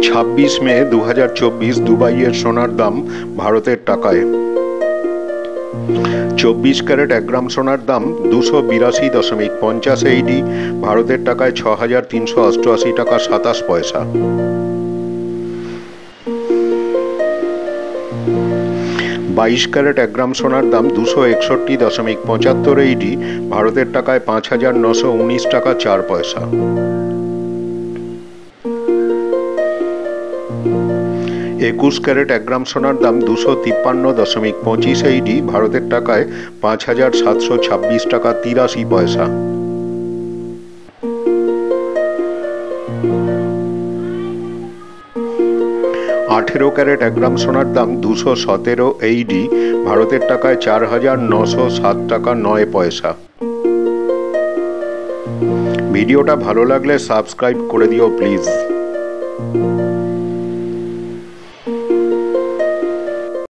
26 মে 2024 দুবাইয়ের সোনার দাম ভারতের টাকায় 24 ক্যারেট 1 গ্রাম সোনার দাম 282.50 AED ভারতের টাকায় 6,388 টাকা 27 পয়সা। 22 ক্যারেট 1 গ্রাম সোনার দাম 261.75 AED ভারতের টাকায় 5,919 টাকা 4 পয়সা। 21 ক্যারেট 1 গ্রাম সোনার দাম 253.25 AED ভারতের টাকায় 5,726 টাকা 83 পয়সা। 18 ক্যারেট 1 গ্রাম সোনার দাম 217 AED ভারতের টাকায় 4,907 টাকা 9 পয়সা। ভিডিওটা ভালো লাগলে সাবস্ক্রাইব করে দিও প্লিজ।